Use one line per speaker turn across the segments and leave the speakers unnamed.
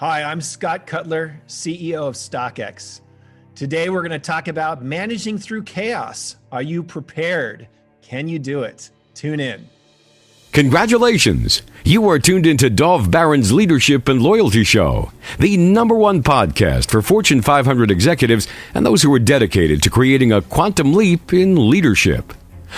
Hi, I'm Scott Cutler, CEO of StockX. Today we're going to talk about managing through chaos. Are you prepared? Can you do it? Tune in.
Congratulations! You are tuned into Dov Baron's Leadership and Loyalty Show, the #1 podcast for Fortune 500 executives and those who are dedicated to creating a quantum leap in leadership.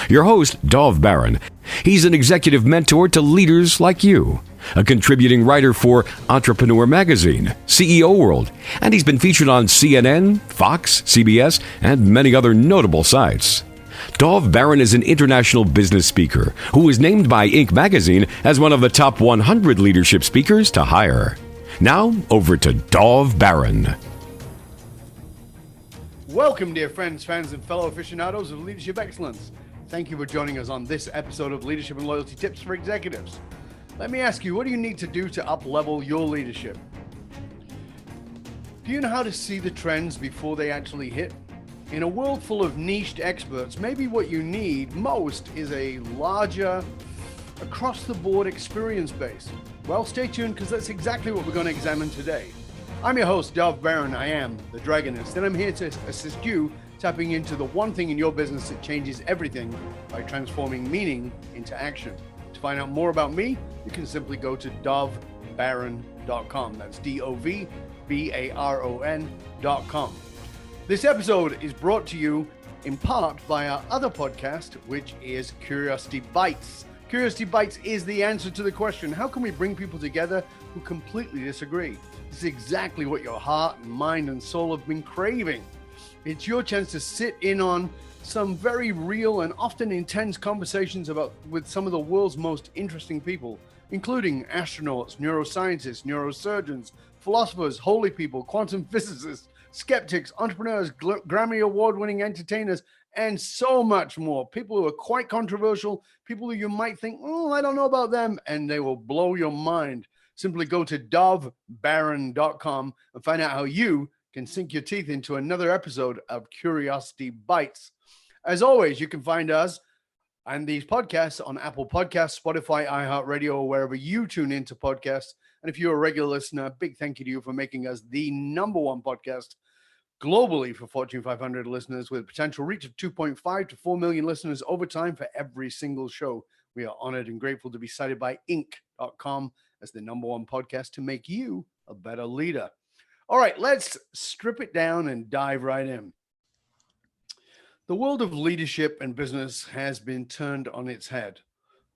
Your host, Dov Baron. He's an executive mentor to leaders like you, a contributing writer for Entrepreneur Magazine, CEO World, and he's been featured on CNN, Fox, CBS, and many other notable sites. Dov Baron is an international business speaker who was named by Inc. magazine as one of the top 100 leadership speakers to hire. Now, over to Dov Baron.
Welcome, dear friends, fans, and fellow aficionados of leadership excellence. Thank you for joining us on this episode of Leadership and Loyalty Tips for Executives. Let me ask you, what do you need to do to up-level your leadership? Do you know how to see the trends before they actually hit? In a world full of niched experts, maybe what you need most is a larger, across-the-board experience base. Well, stay tuned because that's exactly what we're going to examine today. I'm your host, Dov Baron. I am the Dragonist, and I'm here to assist you tapping into the one thing in your business that changes everything by transforming meaning into action. To find out more about me, you can simply go to dovbaron.com. That's DOVBARON.com. This episode is brought to you in part by our other podcast, which is Curiosity Bites. Curiosity Bites is the answer to the question, how can we bring people together who completely disagree? This is exactly what your heart and mind and soul have been craving. It's your chance to sit in on some very real and often intense conversations with some of the world's most interesting people, including astronauts, neuroscientists, neurosurgeons, philosophers, holy people, quantum physicists, skeptics, entrepreneurs, Grammy award-winning entertainers, and so much more. People who are quite controversial, people who you might think, I don't know about them, and they will blow your mind. Simply go to dovbaron.com and find out how you can sink your teeth into another episode of Curiosity Bites. As always, you can find us and these podcasts on Apple Podcasts, Spotify, iHeartRadio, or wherever you tune into podcasts. And if you're a regular listener, a big thank you to you for making us the #1 podcast globally for Fortune 500 listeners, with a potential reach of 2.5 to 4 million listeners over time for every single show. We are honored and grateful to be cited by Inc.com as the #1 podcast to make you a better leader. All right, let's strip it down and dive right in. The world of leadership and business has been turned on its head.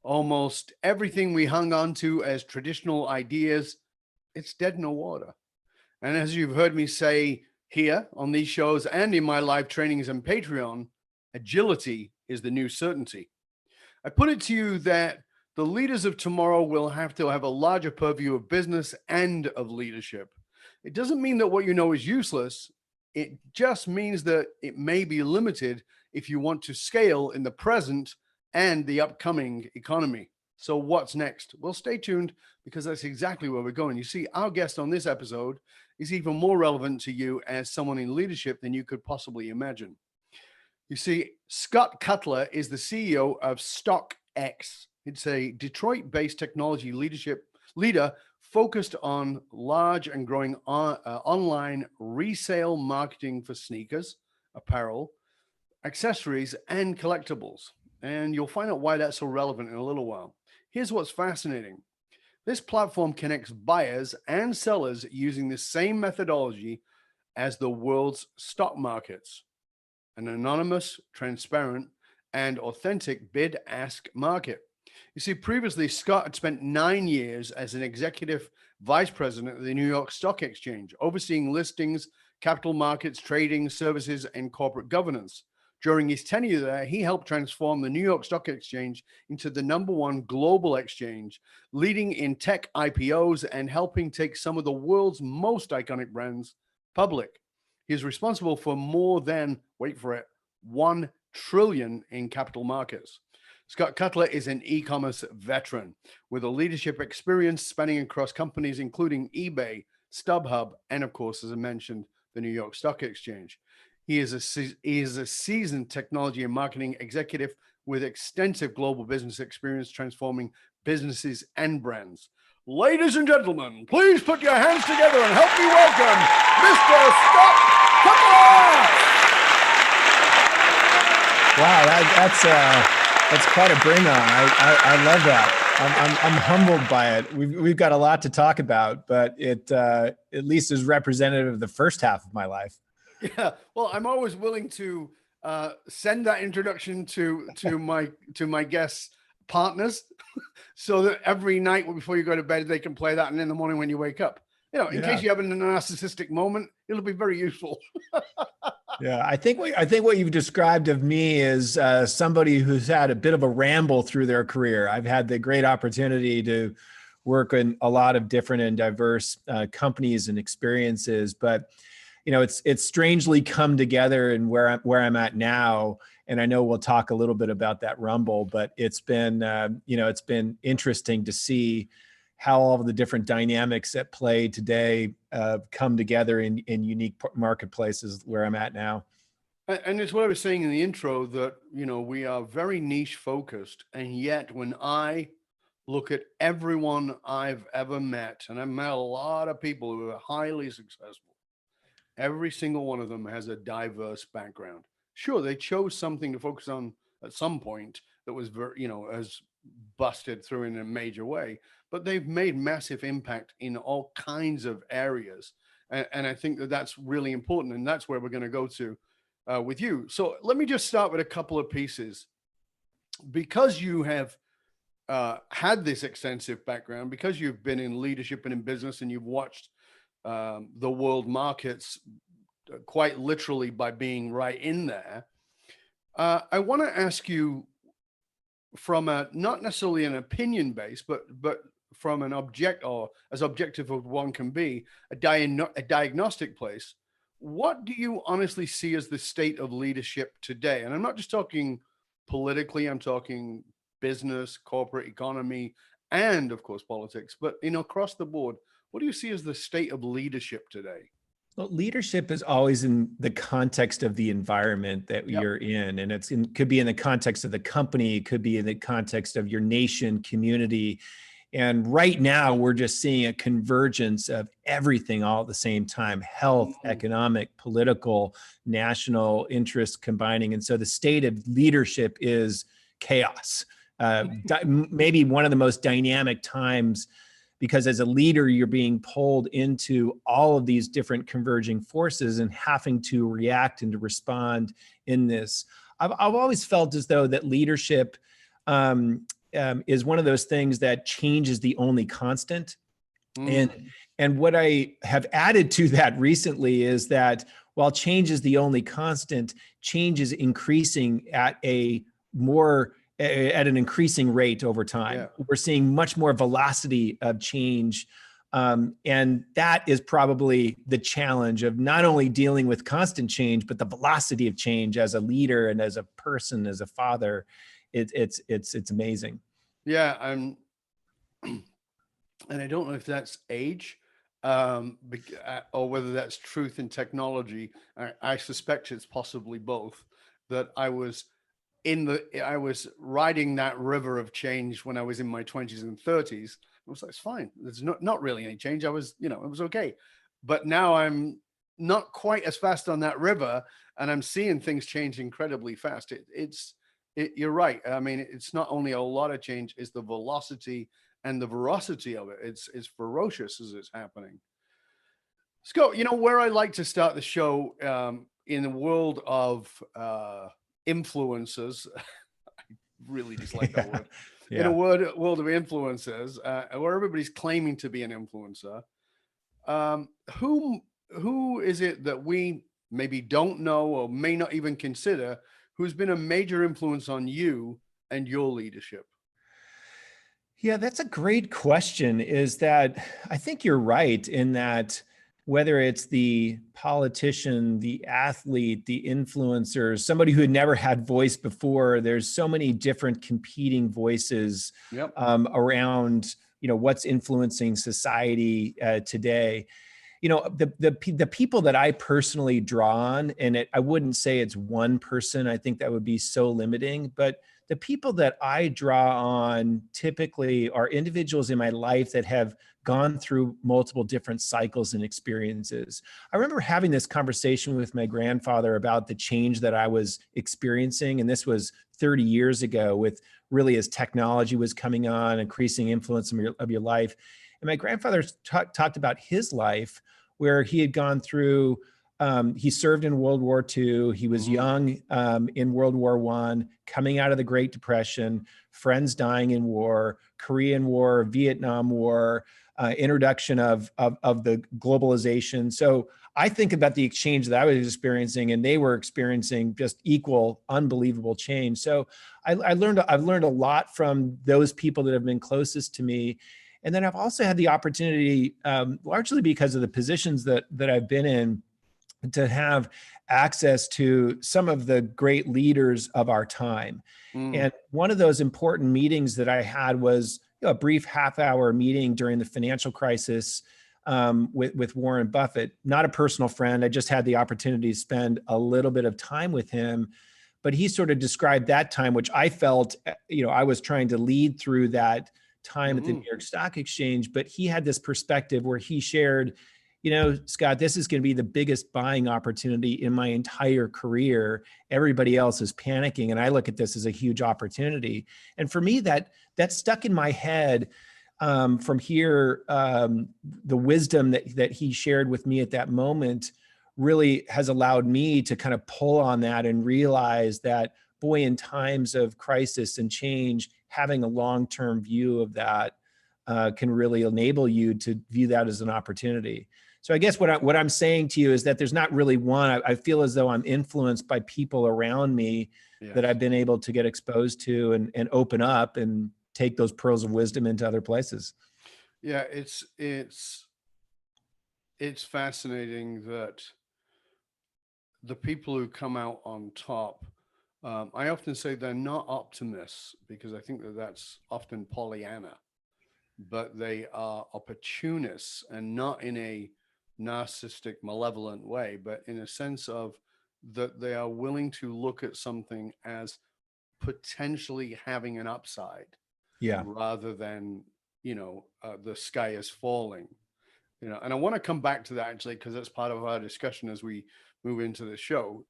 Almost everything we hung on to as traditional ideas, it's dead in the water. And as you've heard me say here on these shows and in my live trainings and Patreon, agility is the new certainty. I put it to you that the leaders of tomorrow will have to have a larger purview of business and of leadership. It doesn't mean that what you know is useless. It just means that it may be limited if you want to scale in the present and the upcoming economy. So what's next? Well, stay tuned because that's exactly where we're going. You see, our guest on this episode is even more relevant to you as someone in leadership than you could possibly imagine. You see, Scott Cutler is the CEO of StockX. It's a Detroit-based technology leader focused on large and growing online resale marketing for sneakers, apparel, accessories, and collectibles. And you'll find out why that's so relevant in a little while. Here's what's fascinating. This platform connects buyers and sellers using the same methodology as the world's stock markets: an anonymous, transparent, and authentic bid-ask market. You see, previously, Scott had spent 9 years as an executive vice president of the New York Stock Exchange, overseeing listings, capital markets, trading, services, and corporate governance. During his tenure there, he helped transform the New York Stock Exchange into the #1 global exchange, leading in tech IPOs and helping take some of the world's most iconic brands public. He is responsible for more than, wait for it, 1 trillion in capital markets. Scott Cutler is an e-commerce veteran with a leadership experience spanning across companies including eBay, StubHub, and of course, as I mentioned, the New York Stock Exchange. He is a seasoned technology and marketing executive with extensive global business experience transforming businesses and brands. Ladies and gentlemen, please put your hands together and help me welcome Mr. Scott Cutler.
Wow, that's quite a bring on. I love that. I'm humbled by it. We've got a lot to talk about, but it at least is representative of the first half of my life.
Yeah, well, I'm always willing to send that introduction to my guests' partners, so that every night before you go to bed they can play that, and in the morning when you wake up, in case you have a narcissistic moment, it'll be very useful.
Yeah, I think what you've described of me is somebody who's had a bit of a ramble through their career. I've had the great opportunity to work in a lot of different and diverse companies and experiences, but it's strangely come together and where I'm at now. And I know we'll talk a little bit about that rumble, but it's been it's been interesting to see how all of the different dynamics at play today come together in unique marketplaces where I'm at now.
And it's what I was saying in the intro, that we are very niche focused, and yet when I look at everyone I've ever met, and I've met a lot of people who are highly successful, every single one of them has a diverse background. Sure, they chose something to focus on at some point that was very, has busted through in a major way, but they've made massive impact in all kinds of areas. And I think that that's really important. And that's where we're going to go to with you. So let me just start with a couple of pieces. Because you have had this extensive background, because you've been in leadership and in business, and you've watched the world markets quite literally by being right in there, I want to ask you, from a not necessarily an opinion base, but from an object, or as objective as one can be, a diagnostic place, what do you honestly see as the state of leadership today? And I'm not just talking politically, I'm talking business, corporate economy, and of course politics, but across the board. What do you see as the state of leadership today?
Well, leadership is always in the context of the environment that you're in. And could be in the context of the company, it could be in the context of your nation, community. And right now, we're just seeing a convergence of everything all at the same time: health, economic, political, national interests combining. And so the state of leadership is chaos. Maybe one of the most dynamic times, because as a leader, you're being pulled into all of these different converging forces and having to react and to respond in this. I've always felt as though that leadership is one of those things that change is the only constant. And what I have added to that recently is that while change is the only constant, change is increasing at an increasing rate over time. Yeah. We're seeing much more velocity of change. And that is probably the challenge of not only dealing with constant change, but the velocity of change as a leader and as a person, as a father. It's amazing.
Yeah. And I don't know if that's age, or whether that's truth in technology. I suspect it's possibly both. That I was riding that river of change when I was in my 20s and 30s. I was like, it's fine. There's not really any change. I was, it was okay. But now I'm not quite as fast on that river, and I'm seeing things change incredibly fast. You're right. I mean, it's not only a lot of change, it's the velocity and the veracity of it. It's ferocious as it's happening. Scott, where I like to start the show, in the world of influencers. I really dislike that word. Yeah. In a world of influencers, where everybody's claiming to be an influencer, who is it that we maybe don't know or may not even consider who's been a major influence on you and your leadership?
Yeah, that's a great question. Is that I think you're right in that whether it's the politician, the athlete, the influencer, somebody who had never had voice before, there's so many different competing voices around, what's influencing society today. The people that I personally draw on, and I wouldn't say it's one person, I think that would be so limiting, but the people that I draw on typically are individuals in my life that have gone through multiple different cycles and experiences. I remember having this conversation with my grandfather about the change that I was experiencing. And this was 30 years ago, with really as technology was coming on, increasing influence of your life. And my grandfather talked about his life, where he had gone through, he served in World War II. He was young in World War I, coming out of the Great Depression, friends dying in war, Korean War, Vietnam War, introduction of the globalization. So I think about the exchange that I was experiencing, and they were experiencing just equal, unbelievable change. So I've learned a lot from those people that have been closest to me. And then I've also had the opportunity, largely because of the positions that I've been in, to have access to some of the great leaders of our time. And one of those important meetings that I had was a brief half-hour meeting during the financial crisis with Warren Buffett. Not a personal friend. I just had the opportunity to spend a little bit of time with him. But he sort of described that time, which I felt, I was trying to lead through that time at the New York Stock Exchange. But he had this perspective where he shared, Scott, this is going to be the biggest buying opportunity in my entire career. Everybody else is panicking, and I look at this as a huge opportunity. And for me, that stuck in my head from here. The wisdom that he shared with me at that moment really has allowed me to kind of pull on that and realize that, boy, in times of crisis and change, having a long-term view of that can really enable you to view that as an opportunity. So I guess what I'm saying to you is that there's not really one. I feel as though I'm influenced by people around me that I've been able to get exposed to and open up and take those pearls of wisdom into other places.
Yeah, it's fascinating that the people who come out on top, I often say they're not optimists, because I think that's often Pollyanna, but they are opportunists, and not in a narcissistic, malevolent way, but in a sense of that they are willing to look at something as potentially having an upside, rather than, the sky is falling, and I want to come back to that actually, because that's part of our discussion as we move into the show.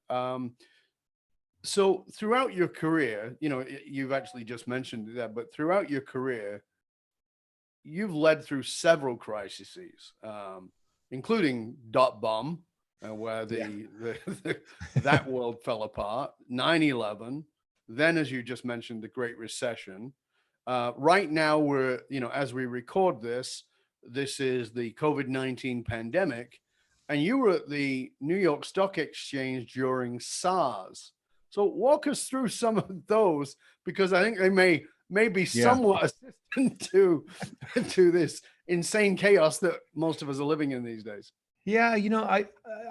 So throughout your career, you've actually just mentioned that, but throughout your career, you've led through several crises, including dot bomb, where that world fell apart, 9/11, then, as you just mentioned, the Great Recession. Right now, we're, as we record this is the COVID-19 pandemic, and you were at the New York Stock Exchange during SARS. So walk us through some of those, because I think they may be somewhat assistant to this insane chaos that most of us are living in these days.
Yeah,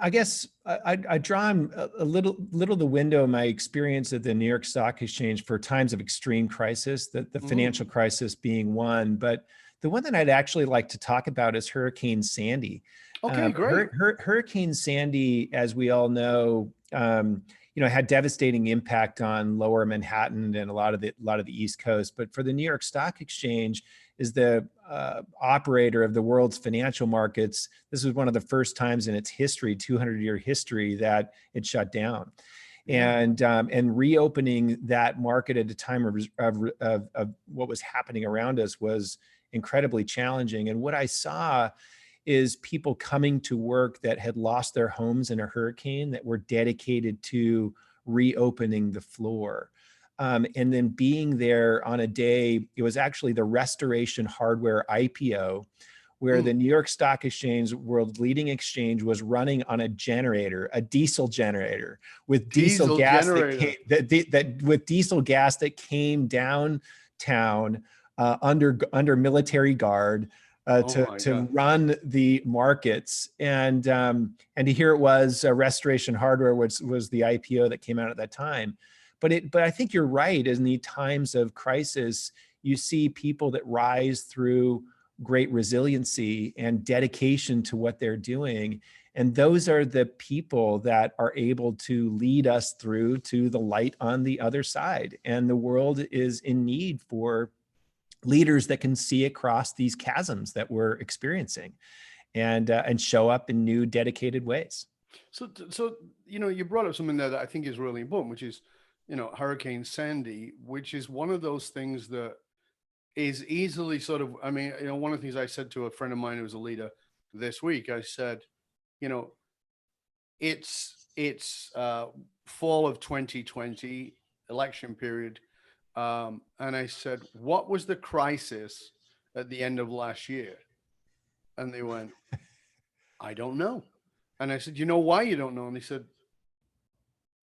I guess I draw a little the window of my experience at the New York Stock Exchange for times of extreme crisis, the financial crisis being one. But the one that I'd actually like to talk about is Hurricane Sandy.
Okay, great.
Hurricane Sandy, as we all know, had devastating impact on Lower Manhattan and a lot of the East Coast. But for the New York Stock Exchange, is the operator of the world's financial markets, this was one of the first times in its history, 200-year history, that it shut down. And reopening that market at a time of what was happening around us was incredibly challenging. And what I saw is people coming to work that had lost their homes in a hurricane, that were dedicated to reopening the floor. And then being there on a day, it was actually the Restoration Hardware IPO, where the New York Stock Exchange, world's leading exchange, was running on a generator, a diesel generator, with diesel gas that came downtown under military guard to run the markets. And here it was, Restoration Hardware, which was the IPO that came out at that time. But I think you're right. In the times of crisis, you see people that rise through great resiliency and dedication to what they're doing. And those are the people that are able to lead us through to the light on the other side. And the world is in need for leaders that can see across these chasms that we're experiencing and show up in new dedicated ways.
So, you brought up something there that I think is really important, which is, Hurricane Sandy, which is one of those things that is easily sort of, I mean, one of the things I said to a friend of mine who was a leader this week, I said, it's fall of 2020 election period. And I said, what was the crisis at the end of last year? And they went, I don't know. And I said, you know why you don't know? And they said,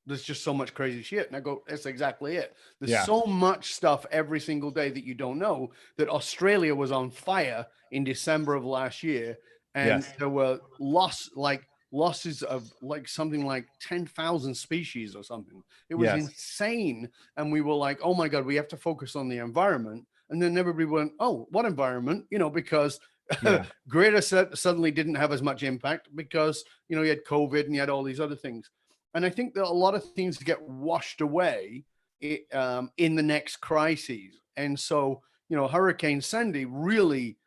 there's just so much crazy shit. And I go, that's exactly it. There's so much stuff every single day that you don't know, that Australia was on fire in December of last year. And there were losses of like something like 10,000 species or something. It was insane. And we were like, oh my God, we have to focus on the environment. And then everybody went, oh, what environment? Because Greta suddenly didn't have as much impact because, you had COVID and you had all these other things. And I think that a lot of things get washed away in the next crises. And so, Hurricane Sandy really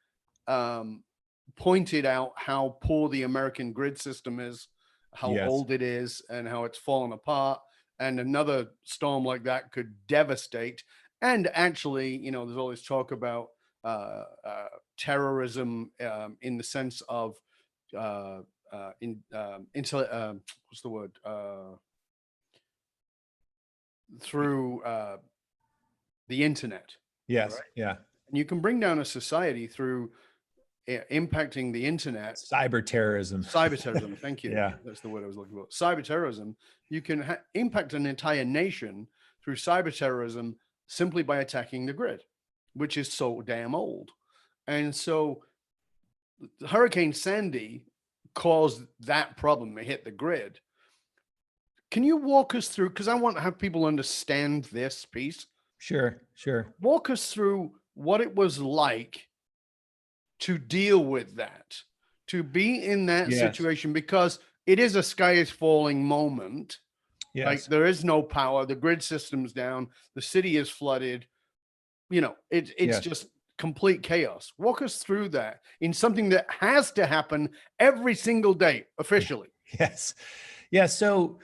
pointed out how poor the American grid system is, how old it is, and how it's fallen apart. And another storm like that could devastate. And actually, there's always talk about terrorism in the sense of what's the word? Through the internet.
Yes.
Right?
Yeah.
And you can bring down a society through impacting the internet.
Cyber terrorism.
Thank you.
Yeah.
That's the word I was looking for. Cyber terrorism. You can impact an entire nation through cyber terrorism simply by attacking the grid, which is so damn old. And so Hurricane Sandy caused that problem to hit the grid. Can you walk us through, because I want to have people understand this piece.
Sure.
Walk us through what it was like to deal with that, to be in that situation, because it is a sky is falling moment.
Yes.
Like there is no power, the grid system's down, the city is flooded. It's just complete chaos. Walk us through that in something that has to happen every single day officially.
Yes. Yeah. So,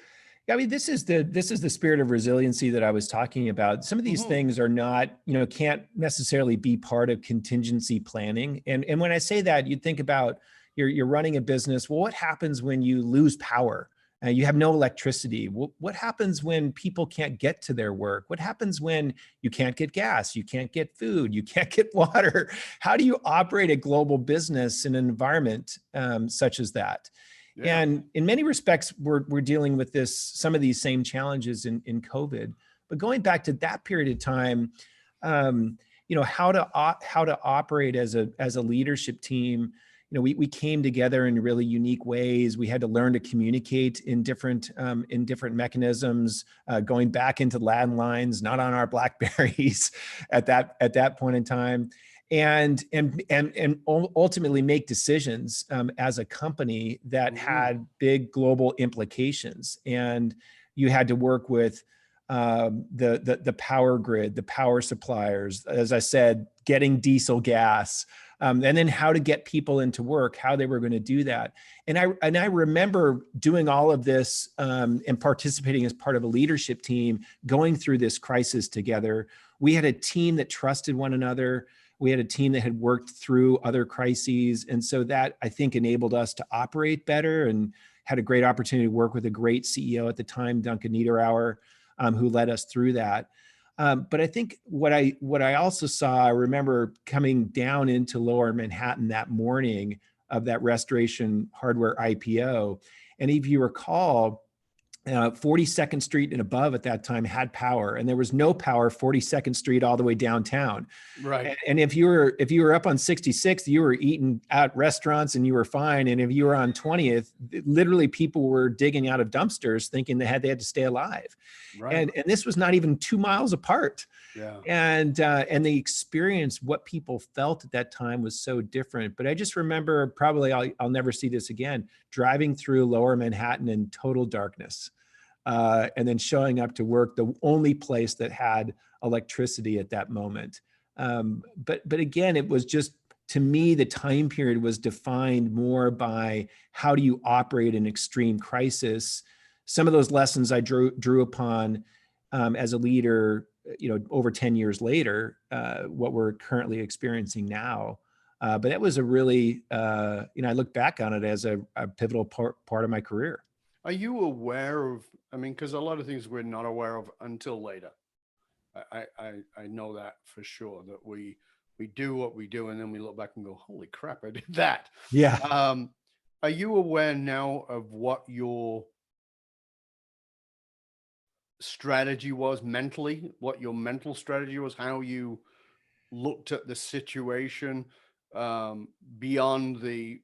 I mean, this is the spirit of resiliency that I was talking about. Some of these things are not, can't necessarily be part of contingency planning. And when I say that, you think about you're running a business. Well, what happens when you lose power? You have no electricity. What happens when people can't get to their work? What happens when you can't get gas? You can't get food? You can't get water? How do you operate a global business in an environment such as that? Yeah. And in many respects, we're dealing with some of these same challenges in COVID. But going back to that period of time, how to operate as a leadership team. We came together in really unique ways. We had to learn to communicate in different mechanisms, going back into landlines, not on our BlackBerries at that point in time, and ultimately make decisions as a company that had big global implications. And you had to work with the power grid, the power suppliers, as I said, getting diesel gas. And then how to get people into work, how they were going to do that. And I remember doing all of this and participating as part of a leadership team, going through this crisis together. We had a team that trusted one another. We had a team that had worked through other crises. And so that, I think, enabled us to operate better, and had a great opportunity to work with a great CEO at the time, Duncan Niederauer, who led us through that. But I think what I also saw, I remember coming down into Lower Manhattan that morning of that Restoration Hardware IPO. And if you recall, 42nd Street and above at that time had power, and there was no power 42nd Street all the way downtown.
Right.
And if you were up on 66th, you were eating at restaurants and you were fine. And if you were on 20th, literally people were digging out of dumpsters thinking they had to stay alive.
Right.
And this was not even 2 miles apart.
Yeah.
And the experience, what people felt at that time was so different. But I just remember, probably I'll never see this again, driving through Lower Manhattan in total darkness, and then showing up to work, the only place that had electricity at that moment. But again, it was just, to me, the time period was defined more by how do you operate in extreme crisis. Some of those lessons I drew upon as a leader, over 10 years later, what we're currently experiencing now. But that was a really, I look back on it as a pivotal part of my career.
Are you aware of, because a lot of things we're not aware of until later. I know that for sure, that we do what we do and then we look back and go, holy crap, I did that.
Yeah.
Are you aware now of what your strategy was mentally, what your mental strategy was, how you looked at the situation, beyond the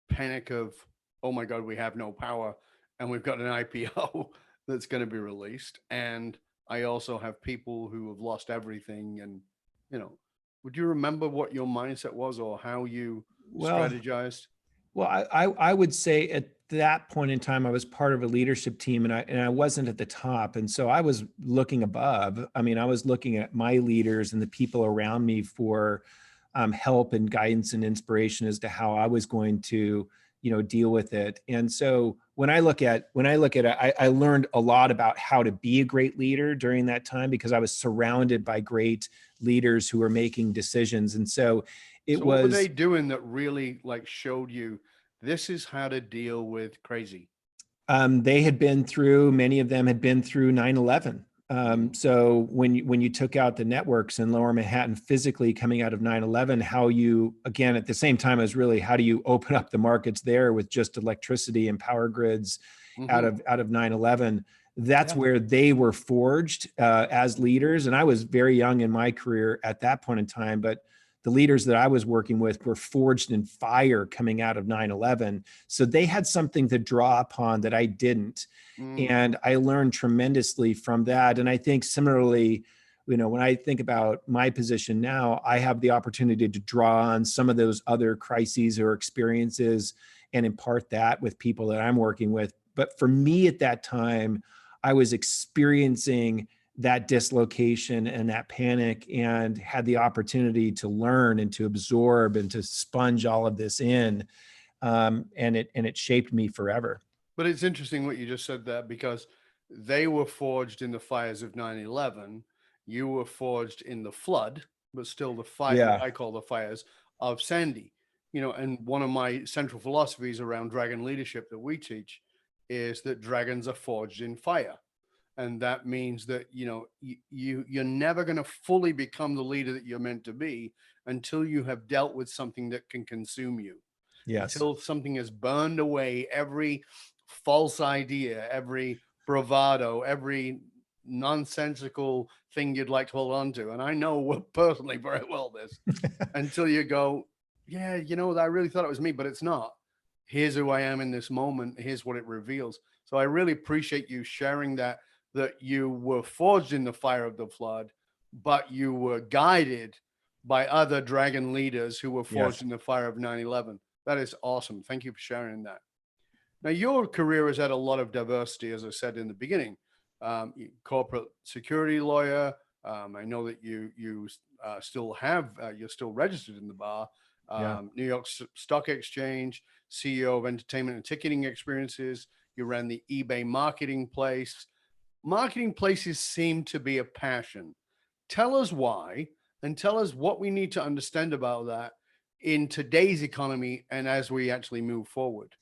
panic of, oh my God, we have no power and we've got an IPO that's going to be released, and I also have people who have lost everything? And, would you remember what your mindset was or how you strategized?
Well, I would say at that point in time, I was part of a leadership team, and I wasn't at the top. And so I was looking above. I was looking at my leaders and the people around me for help and guidance and inspiration as to how I was going to, deal with it. And so when I look at it, I learned a lot about how to be a great leader during that time, because I was surrounded by great leaders who were making decisions. And so
what were they doing that really showed you this is how to deal with crazy?
Many of them had been through 9/11. So when you took out the networks in Lower Manhattan physically coming out of 9/11, how you, again, at the same time as really, how do you open up the markets there with just electricity and power grids out of 9/11? That's where they were forged as leaders. And I was very young in my career at that point in time, but the leaders that I was working with were forged in fire coming out of 9/11. So they had something to draw upon that I didn't. And I learned tremendously from that. And I think similarly, when I think about my position now, I have the opportunity to draw on some of those other crises or experiences and impart that with people that I'm working with. But for me at that time, I was experiencing that dislocation and that panic, and had the opportunity to learn and to absorb and to sponge all of this in. And it shaped me forever.
But it's interesting what you just said there, because they were forged in the fires of 9/11. You were forged in the flood, but still the fire, I call the fires of Sandy. And one of my central philosophies around dragon leadership that we teach is that dragons are forged in fire. And that means that, you're never going to fully become the leader that you're meant to be until you have dealt with something that can consume you.
Yes.
Until something has burned away every false idea, every bravado, every nonsensical thing you'd like to hold on to. And I know personally very well this, until you go, yeah, I really thought it was me, but it's not. Here's who I am in this moment. Here's what it reveals. So I really appreciate you sharing that you were forged in the fire of the flood, but you were guided by other dragon leaders who were forged in the fire of 9/11. That is awesome. Thank you for sharing that. Now, your career has had a lot of diversity, as I said in the beginning. Corporate security lawyer. I know that you still have, you're still registered in the bar. New York Stock Exchange, CEO of Entertainment and Ticketing Experiences. You ran the eBay marketing place. Marketing places seem to be a passion. Tell us why, and tell us what we need to understand about that in today's economy and as we actually move forward.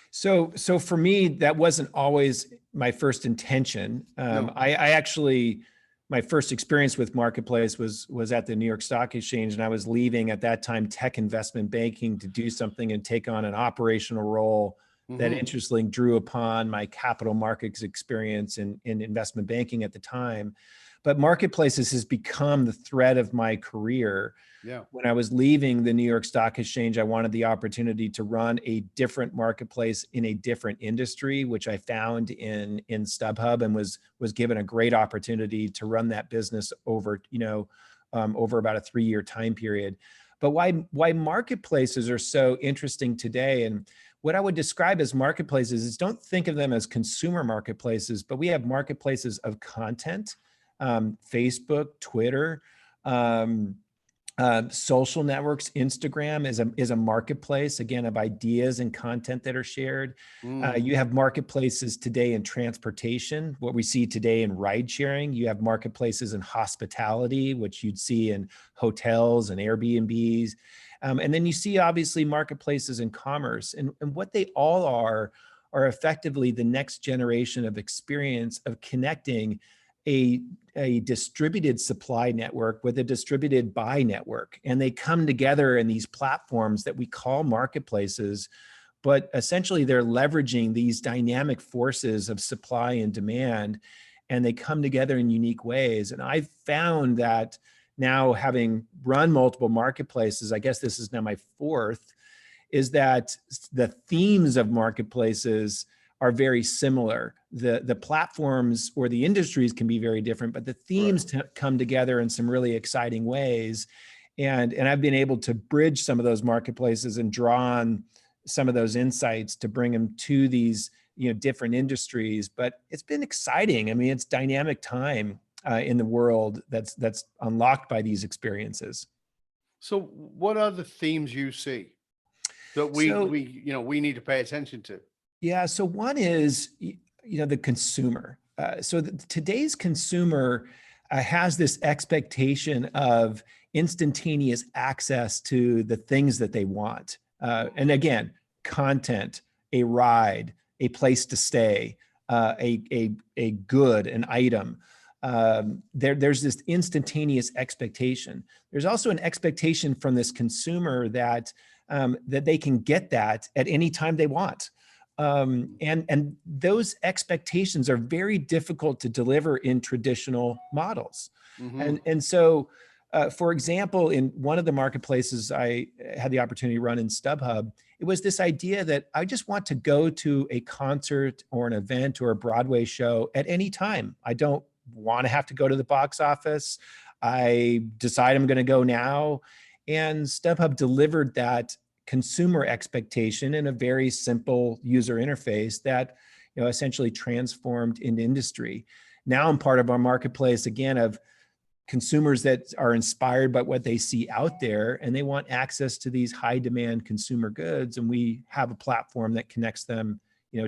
So for me, that wasn't always my first intention.
No.
I actually, my first experience with marketplace was at the New York Stock Exchange, and I was leaving at that time tech investment banking to do something and take on an operational role that interestingly drew upon my capital markets experience in investment banking at the time. But marketplaces has become the thread of my career.
Yeah.
When I was leaving the New York Stock Exchange, I wanted the opportunity to run a different marketplace in a different industry, which I found in StubHub, and was given a great opportunity to run that business over, over about a 3-year time period. But why marketplaces are so interesting today, and what I would describe as marketplaces is, don't think of them as consumer marketplaces, but we have marketplaces of content, Facebook, Twitter, social networks. Instagram is a marketplace, again, of ideas and content that are shared. You have marketplaces today in transportation, what we see today in ride sharing. You have marketplaces in hospitality, which you'd see in hotels and Airbnbs. And then you see, obviously, marketplaces in commerce. And what they all are effectively the next generation of experience of connecting a distributed supply network with a distributed buy network. And they come together in these platforms that we call marketplaces, but essentially they're leveraging these dynamic forces of supply and demand, and they come together in unique ways. And I've found that now, having run multiple marketplaces, I guess this is now my 4th, is that the themes of marketplaces are very similar. The platforms or the industries can be very different, but the themes come together in some really exciting ways. And I've been able to bridge some of those marketplaces and draw on some of those insights to bring them to these different industries. But it's been exciting. I mean, it's dynamic time in the world that's unlocked by these experiences.
So what are the themes you see that we need to pay attention to?
Yeah. So one is, the consumer. Today's consumer has this expectation of instantaneous access to the things that they want. And again, content, a ride, a place to stay, a good, an item. There's this instantaneous expectation. There's also an expectation from this consumer that they can get that at any time they want. And those expectations are very difficult to deliver in traditional models. And so, for example, in one of the marketplaces I had the opportunity to run in StubHub, it was this idea that I just want to go to a concert or an event or a Broadway show at any time. I don't want to have to go to the box office. I decide I'm going to go now. And StubHub delivered that consumer expectation in a very simple user interface that essentially transformed an industry. Now I'm part of our marketplace, again, of consumers that are inspired by what they see out there, and they want access to these high demand consumer goods. And we have a platform that connects them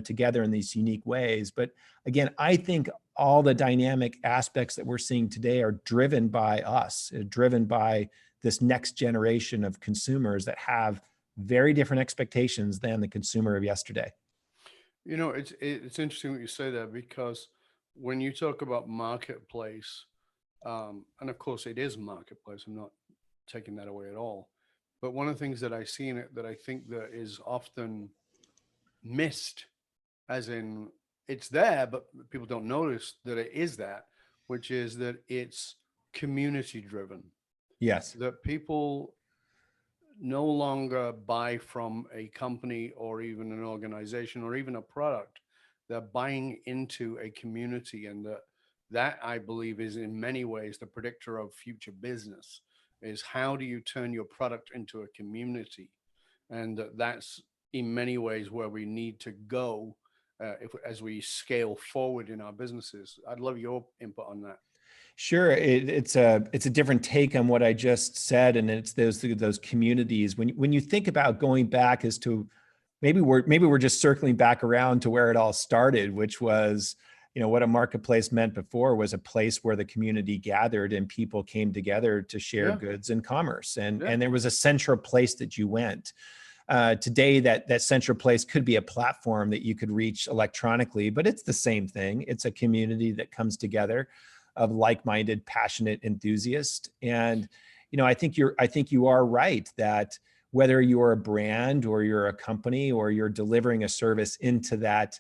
together in these unique ways. But again, I think all the dynamic aspects that we're seeing today are driven by us, driven by this next generation of consumers that have very different expectations than the consumer of yesterday.
It's interesting what you say there, because when you talk about marketplace, and of course it is marketplace, I'm not taking that away at all. But one of the things that I see in it that I think that is often missed, as in it's there, but people don't notice that it is that, which is that it's community driven.
Yes.
That people no longer buy from a company or even an organization or even a product. They're buying into a community, and that I believe is in many ways the predictor of future business, is how do you turn your product into a community? And that's in many ways where we need to go as we scale forward in our businesses. I'd love your input on that.
Sure, it's a different take on what I just said, and it's those communities. When you think about going back as to maybe we're just circling back around to where it all started, which was what a marketplace meant before was a place where the community gathered and people came together to share goods and commerce, and there was a central place that you went. Today, that central place could be a platform that you could reach electronically, but it's the same thing. It's a community that comes together of like-minded, passionate enthusiasts. And I think you are right that whether you're a brand or you're a company or you're delivering a service into that,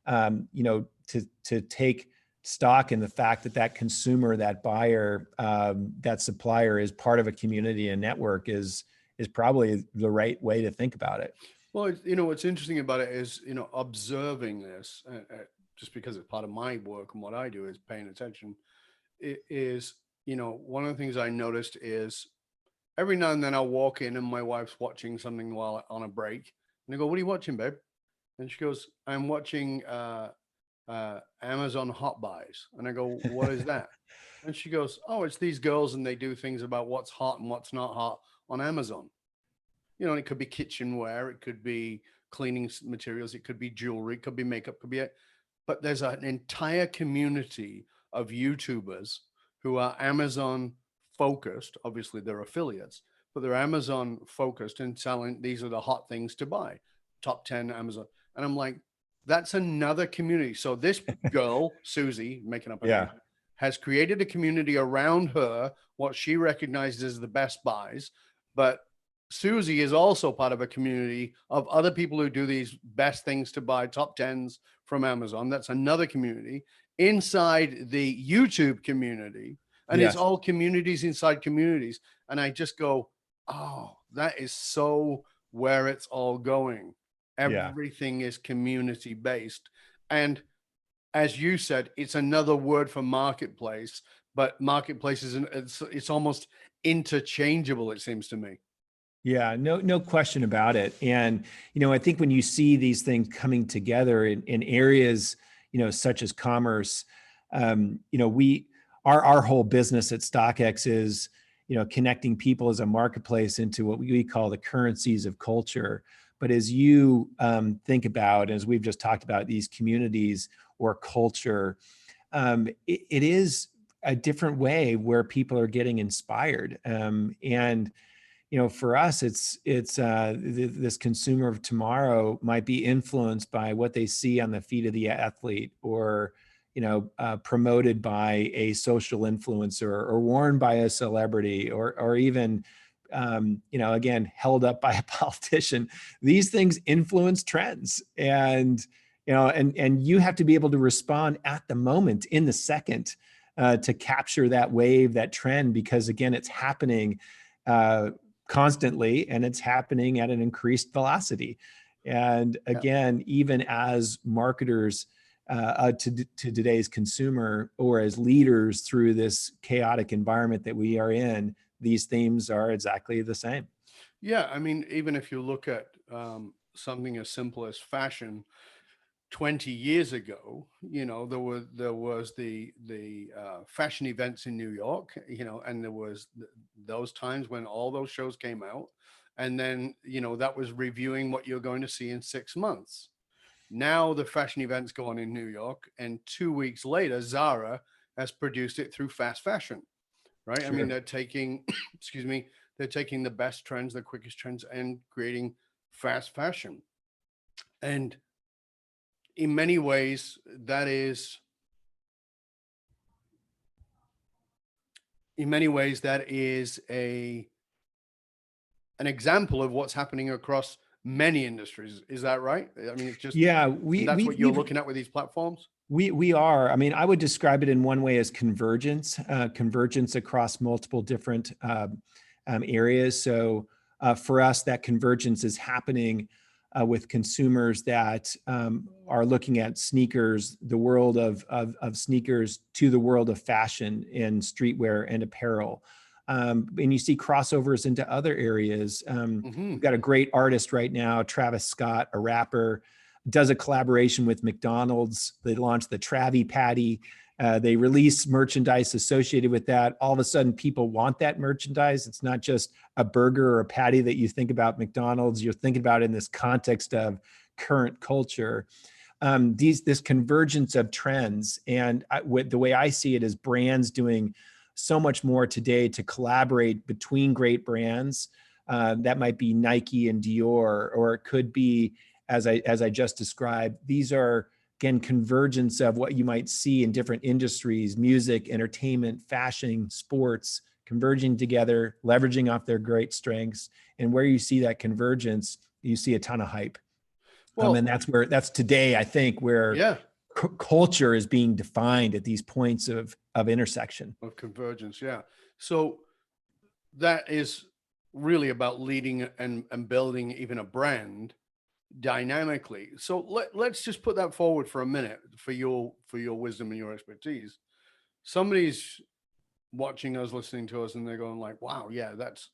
to take stock in the fact that that consumer, that buyer, that supplier is part of a community and network is probably the right way to think about it.
Well, what's interesting about it is, observing this, just because it's part of my work and what I do is paying attention, it is, one of the things I noticed is every now and then I'll walk in and my wife's watching something while on a break. And I go, "What are you watching, babe?" And she goes, "I'm watching Amazon Hot Buys." And I go, "What is that?" And she goes, "Oh, it's these girls and they do things about what's hot and what's not hot on Amazon." And it could be kitchenware, it could be cleaning materials, it could be jewelry, it could be makeup, could be it. But there's an entire community of YouTubers who are Amazon focused. Obviously, they're affiliates, but they're Amazon focused and selling, these are the hot things to buy, top 10 Amazon. And I'm like, that's another community. So this girl, Susie, making up a name, has created a community around her, what she recognizes as the best buys. But Susie is also part of a community of other people who do these best things to buy, top 10s from Amazon. That's another community inside the YouTube community. And it's all communities inside communities. And I just go, oh, that is so where it's all going. Everything is community based. And as you said, it's another word for marketplace, but marketplace is it's almost interchangeable, it seems to me.
Yeah, no question about it. And, I think when you see these things coming together in areas, such as commerce, our whole business at StockX is, connecting people as a marketplace into what we call the currencies of culture. But as you think about, as we've just talked about, these communities or culture, it is a different way where people are getting inspired. And for us, it's this consumer of tomorrow might be influenced by what they see on the feet of the athlete, or promoted by a social influencer, or worn by a celebrity, or even again held up by a politician. These things influence trends, and you have to be able to respond at the moment, in the second, to capture that wave, that trend, because again, it's happening constantly, and it's happening at an increased velocity. And again, even as marketers to today's consumer, or as leaders through this chaotic environment that we are in, these themes are exactly the same.
Yeah, I mean, even if you look at something as simple as fashion, 20 years ago, there was the fashion events in New York, and there was those times when all those shows came out, and then that was reviewing what you're going to see in 6 months. Now the fashion events go on in New York, and 2 weeks later, Zara has produced it through fast fashion, right? Sure. I mean, they're taking, excuse me, they're taking the best trends, the quickest trends, and creating fast fashion. And in many ways, that is an example of what's happening across many industries. Is that right? I mean, it's just, that's what you're looking at with these platforms.
We are. I mean, I would describe it in one way as convergence across multiple different areas. So for us, that convergence is happening with consumers that are looking at sneakers, the world of sneakers, to the world of fashion and streetwear and apparel. And you see crossovers into other areas. We've got a great artist right now, Travis Scott, a rapper, does a collaboration with McDonald's. They launched the Travi Patty. They release merchandise associated with that. All of a sudden, people want that merchandise. It's not just a burger or a patty that you think about McDonald's. You're thinking about it in this context of current culture. This convergence of trends. And the way I see it is brands doing so much more today to collaborate between great brands. That might be Nike and Dior, or it could be, as I just described, these are, again, convergence of what you might see in different industries: music, entertainment, fashion, sports, converging together, leveraging off their great strengths. And where you see that convergence, you see a ton of hype.
Well,
And that's today, I think, where
yeah,
culture is being defined at these points of intersection.
of convergence. Yeah. So that is really about leading and building even a brand dynamically. So let's just put that forward for a minute for your wisdom and your expertise. Somebody's watching us, listening to us, and they're going like, wow, yeah, that's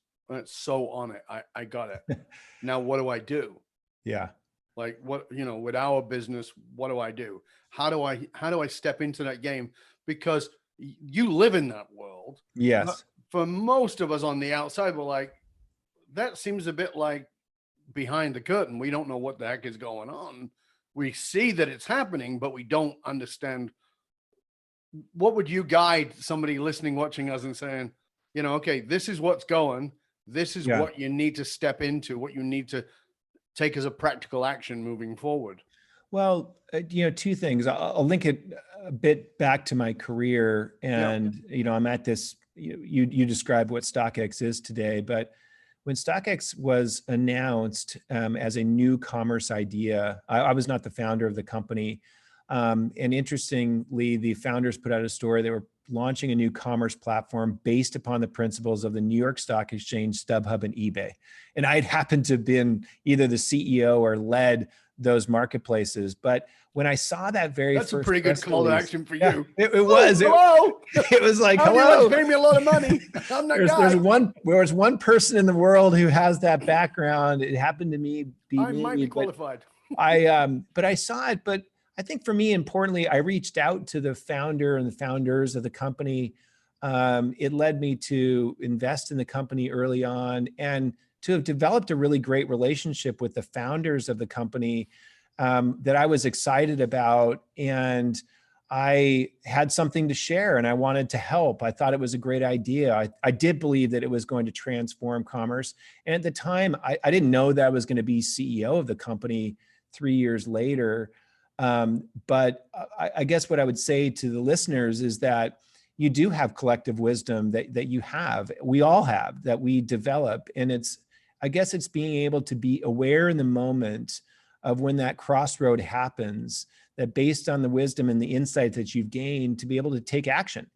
so on it. I got it. Now, what do I do?
Yeah.
Like what, with our business, what do I do? How do I step into that game? Because you live in that world.
Yes.
But for most of us on the outside, we're like, that seems a bit like behind the curtain. We don't know what the heck is going on. We see that it's happening, but we don't understand. What would you guide somebody listening, watching us and saying, okay, this is what's going, this is what you need to step into, what you need to take as a practical action moving forward?
Well, two things. I'll link it a bit back to my career, and I'm at this. You described what StockX is today, but when StockX was announced as a new commerce idea, I was not the founder of the company. And interestingly, the founders put out a story. They were launching a new commerce platform based upon the principles of the New York Stock Exchange, StubHub, and eBay. And I'd happened to have been either the CEO or led those marketplaces. But when I saw that
that's a pretty good call to action for you.
It was.
Hello.
It was like,
How
hello.
do you pay me a lot of money? I'm that guy.
There's one person in the world who has that background. It happened to me.
I might be qualified.
But I saw it. But I think for me, importantly, I reached out to the founder and the founders of the company. It led me to invest in the company early on and to have developed a really great relationship with the founders of the company that I was excited about. And I had something to share and I wanted to help. I thought it was a great idea. I did believe that it was going to transform commerce. And at the time, I didn't know that I was going to be CEO of the company 3 years later. But I guess what I would say to the listeners is that you do have collective wisdom that you have, we all have, that we develop. And I guess it's being able to be aware in the moment of when that crossroad happens, that based on the wisdom and the insight that you've gained, to be able to take action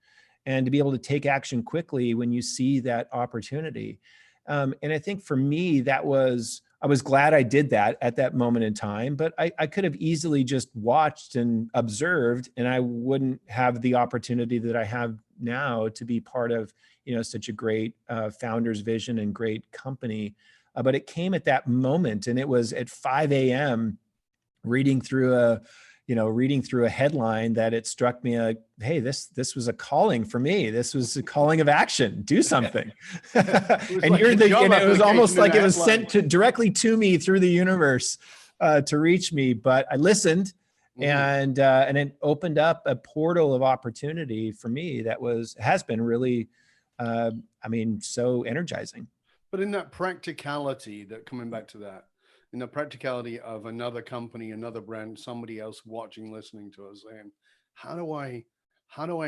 and to be able to take action quickly when you see that opportunity. And I think for me, I was glad I did that at that moment in time, but I could have easily just watched and observed, and I wouldn't have the opportunity that I have now to be part of, such a great founder's vision and great company. But it came at that moment, and it was at 5 a.m. reading through a headline that it struck me like, hey, this was a calling for me. This was a calling of action. Do something. And it was almost like it was sent directly to me through the universe to reach me. But I listened, and it opened up a portal of opportunity for me that has been really, so energizing.
But in that practicality, coming back to that, in the practicality of another company, another brand, somebody else watching, listening to us, saying, how do I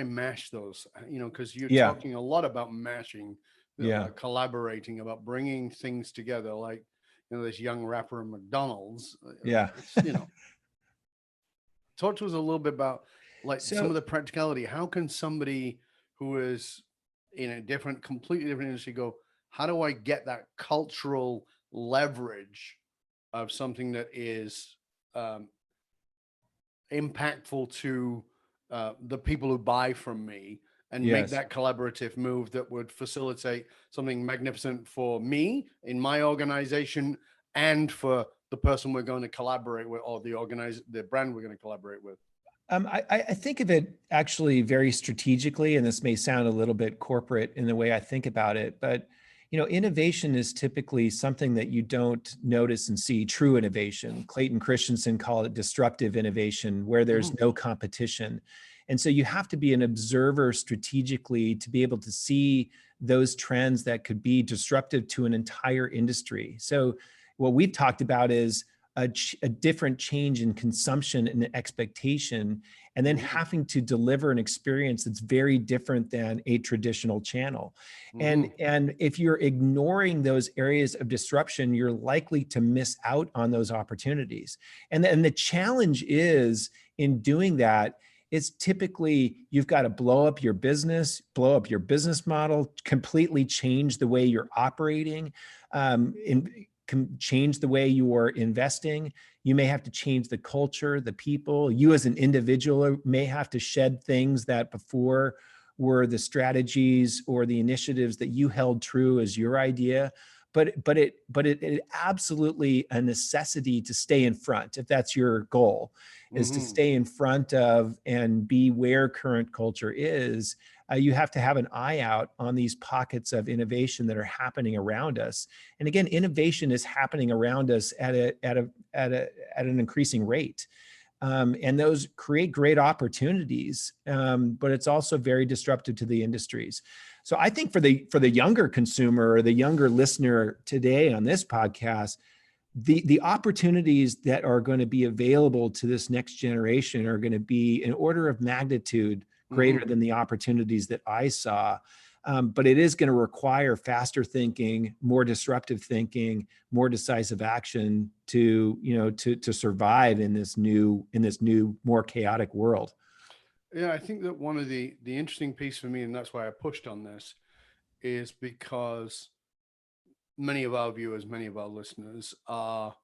mash those? Because you're talking a lot about mashing, collaborating, about bringing things together, like, this young rapper at McDonald's. Talk to us a little bit about some of the practicality. How can somebody who is in a completely different industry go, how do I get that cultural leverage of something that is impactful to the people who buy from me, and make that collaborative move that would facilitate something magnificent for me in my organization and for the person we're going to collaborate with, or the brand we're going to collaborate with?
I think of it actually very strategically, and this may sound a little bit corporate in the way I think about it, but innovation is typically something that you don't notice and see. True innovation. Clayton Christensen called it disruptive innovation, where there's no competition. And so you have to be an observer strategically to be able to see those trends that could be disruptive to an entire industry. So what we've talked about is a different change in consumption and expectation, and then having to deliver an experience that's very different than a traditional channel. And if you're ignoring those areas of disruption, you're likely to miss out on those opportunities. And the challenge is in doing that, it's typically you've got to blow up your business model, completely change the way you're operating, change the way you're investing. You may have to change the culture, the people. You as an individual may have to shed things that before were the strategies or the initiatives that you held true as your idea. But it absolutely a necessity to stay in front, if that's your goal, is to stay in front of and be where current culture is. You have to have an eye out on these pockets of innovation that are happening around us. And again, innovation is happening around us at an increasing rate. And those create great opportunities, but it's also very disruptive to the industries. So I think for the younger consumer or the younger listener today on this podcast, the opportunities that are going to be available to this next generation are going to be an order of magnitude greater than the opportunities that I saw. But it is going to require faster thinking, more disruptive thinking, more decisive action to survive in this new, more chaotic world.
Yeah, I think that one of the interesting piece for me, and that's why I pushed on this, is because many of our viewers, many of our listeners are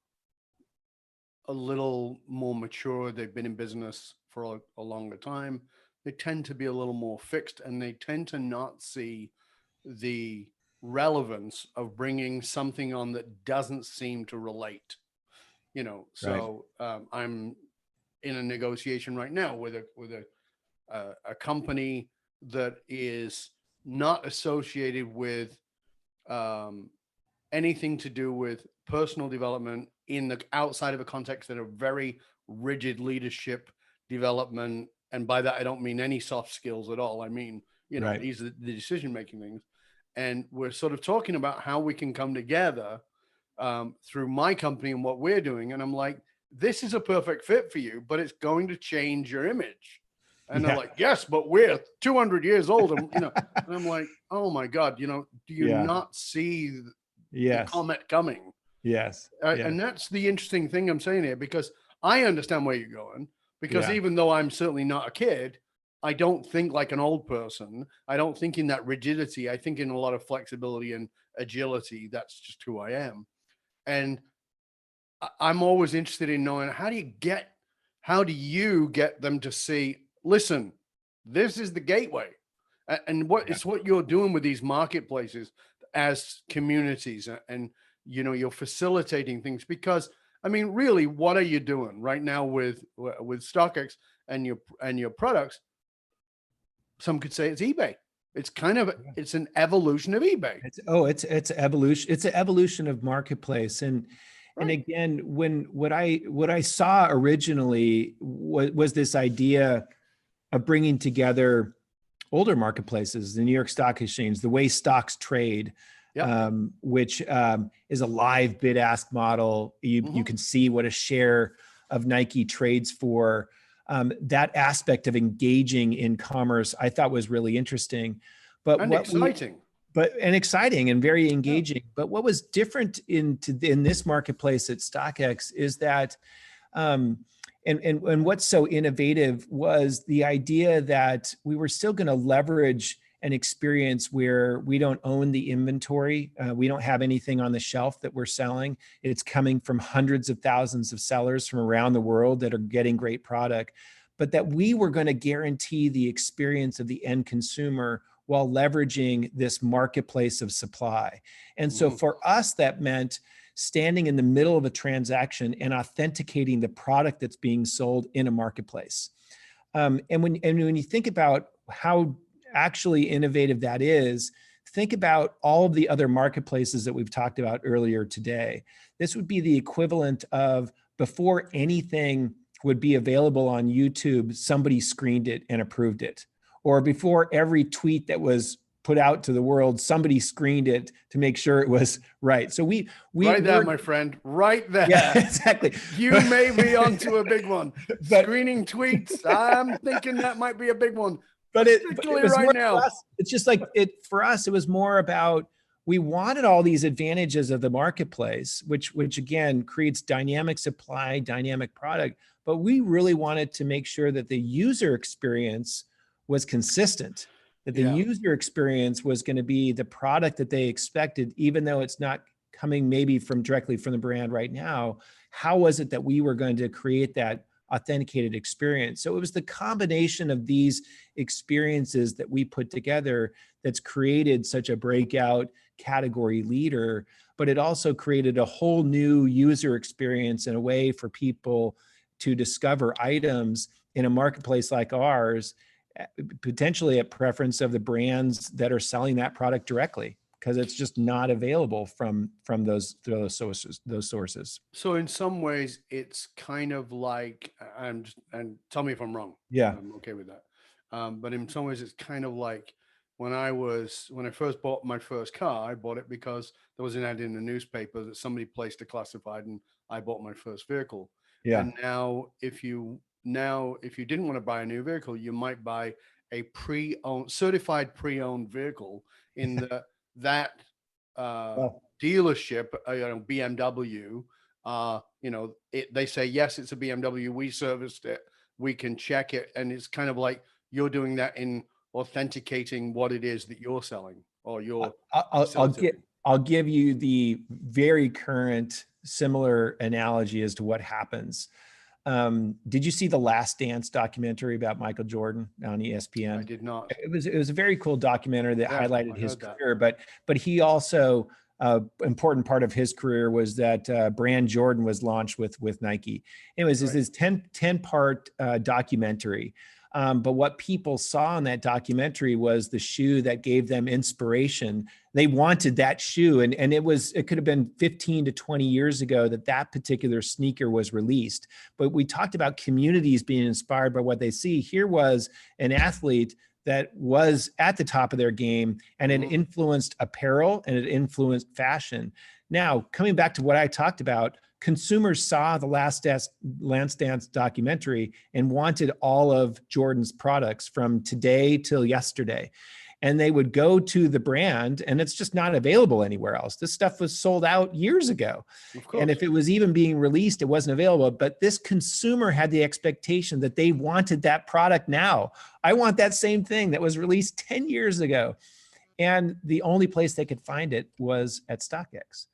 a little more mature. They've been in business for a longer time. They tend to be a little more fixed, and they tend to not see the relevance of bringing something on that doesn't seem to relate. So I'm in a negotiation right now with a company that is not associated with anything to do with personal development in the outside of a context that are very rigid leadership development. And by that, I don't mean any soft skills at all. I mean, these are the decision-making things. And we're sort of talking about how we can come together through my company and what we're doing. And I'm like, this is a perfect fit for you, but it's going to change your image. And they're like, yes, but we're 200 years old. And, and I'm like, oh my God, do you not see the comet coming?
Yes.
And that's the interesting thing I'm saying here, because I understand where you're going, because even though I'm certainly not a kid, I don't think like an old person. I don't think in that rigidity. I think in a lot of flexibility and agility. That's just who I am. And I'm always interested in knowing how do you get them to see, listen, this is the gateway. And it's what you're doing with these marketplaces as communities, and you're facilitating things, because I mean, really, what are you doing right now with StockX and your products? Some could say it's eBay. It's kind of it's an evolution of eBay.
It's evolution. It's an evolution of marketplace. And again, what I saw originally was this idea of bringing together older marketplaces, the New York Stock Exchange, the way stocks trade, which is a live bid ask model. You can see what a share of Nike trades for. That aspect of engaging in commerce, I thought was really interesting, exciting and very engaging. But what was different in this marketplace at StockX is that, and what's so innovative was the idea that we were still going to leverage an experience where we don't own the inventory. We don't have anything on the shelf that we're selling. It's coming from hundreds of thousands of sellers from around the world that are getting great product, but that we were going to guarantee the experience of the end consumer while leveraging this marketplace of supply. And so for us, that meant standing in the middle of a transaction and authenticating the product that's being sold in a marketplace. And when you think about how actually innovative that is, think about all of the other marketplaces that we've talked about earlier today. This would be the equivalent of before anything would be available on YouTube, somebody screened it and approved it. Or before every tweet that was put out to the world, somebody screened it to make sure it was right. So we
right there, my friend, right there.
Yeah, exactly.
You may be onto a big one.
But
Screening tweets, I'm thinking that might be a big one.
But it
Particularly
was
right
more
now.
for us, it's just like for us, it was more about, we wanted all these advantages of the marketplace, which again creates dynamic supply, dynamic product. But we really wanted to make sure that the user experience was consistent, that the user experience was going to be the product that they expected, even though it's not coming maybe directly from the brand right now. How was it that we were going to create that authenticated experience? So it was the combination of these experiences that we put together that's created such a breakout category leader, but it also created a whole new user experience and a way for people to discover items in a marketplace like ours, potentially at preference of the brands that are selling that product directly, because it's just not available from those sources.
So in some ways, it's kind of like, and tell me if I'm wrong.
Yeah,
I'm okay with that. But in some ways, it's kind of like when I first bought my first car, I bought it because there was an ad in the newspaper that somebody placed a classified, and I bought my first vehicle.
yeah.
And now if you didn't want to buy a new vehicle, you might buy a certified pre-owned vehicle in that dealership, BMW. They say, yes, it's a BMW. We serviced it. We can check it. And it's kind of like you're doing that in authenticating what it is that you're selling, or
I'll give you the very current similar analogy as to what happens. Did you see the Last Dance documentary about Michael Jordan on ESPN?
I did not.
It was a very cool documentary that highlighted his career, but he also, important part of his career was that brand Jordan was launched with Nike. Anyways, it's this 10-part documentary. But what people saw in that documentary was the shoe that gave them inspiration. They wanted that shoe. And it could have been 15 to 20 years ago that particular sneaker was released. But we talked about communities being inspired by what they see. Here was an athlete that was at the top of their game, and it influenced apparel and it influenced fashion. Now, coming back to what I talked about, consumers saw the Last Dance documentary and wanted all of Jordan's products from today till yesterday. And they would go to the brand, and it's just not available anywhere else. This stuff was sold out years ago. And if it was even being released, it wasn't available. But this consumer had the expectation that they wanted that product now. I want that same thing that was released 10 years ago. And the only place they could find it was at StockX.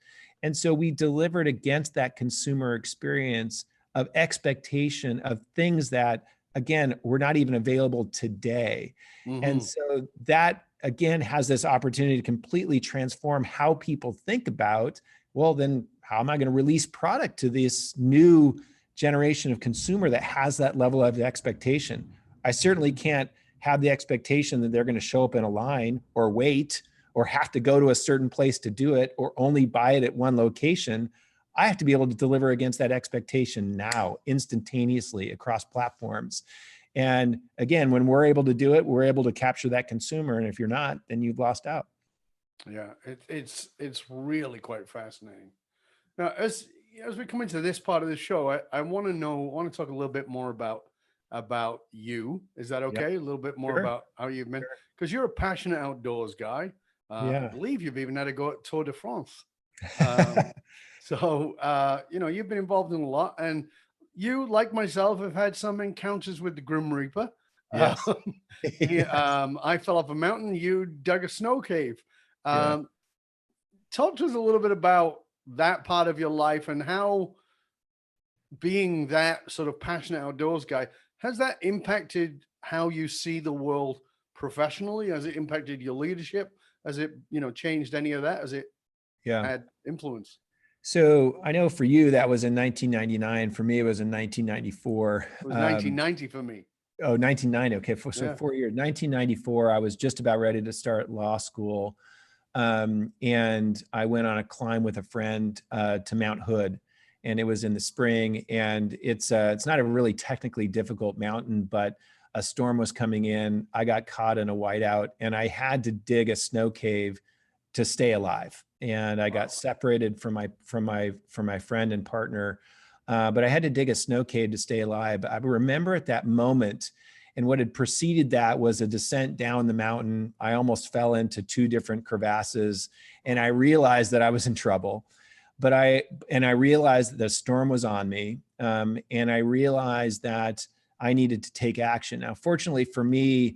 And so we delivered against that consumer experience of expectation of things that, again, were not even available today. And so that, again, has this opportunity to completely transform how people think about, well, then how am I going to release product to this new generation of consumer that has that level of expectation? I certainly can't have the expectation that they're going to show up in a line or wait or have to go to a certain place to do it, or only buy it at one location. I have to be able to deliver against that expectation now, instantaneously across platforms. And again, when we're able to do it, we're able to capture that consumer. And if you're not, then you've lost out.
Yeah, it's really quite fascinating. Now, as we come into this part of the show, I want to talk a little bit more about you. Is that okay?
Yep.
A little bit more about how you've been, because you're a passionate outdoors guy. I believe you've even had to go at Tour de France. So, you've been involved in a lot, and you, like myself, have had some encounters with the Grim Reaper.
Yes.
I fell off a mountain. You dug a snow cave. Talk to us a little bit about that part of your life and how being that sort of passionate outdoors guy, has that impacted how you see the world professionally? Has it impacted your leadership? Has it, changed any of that? Has it had influence?
So I know for you, that was in 1999. For me, it was in 1994.
It was 1990 for me.
Oh, 1990. Okay. So 4 years, 1994, I was just about ready to start law school. And I went on a climb with a friend to Mount Hood, and it was in the spring, and it's not a really technically difficult mountain, but a storm was coming in. I got caught in a whiteout and I had to dig a snow cave to stay alive. And I got separated from my friend and partner. But I had to dig a snow cave to stay alive. I remember at that moment, and what had preceded that was a descent down the mountain. I almost fell into 2 different crevasses, and I realized that I was in trouble. But I realized that the storm was on me, and I realized that I needed to take action. Now, fortunately for me,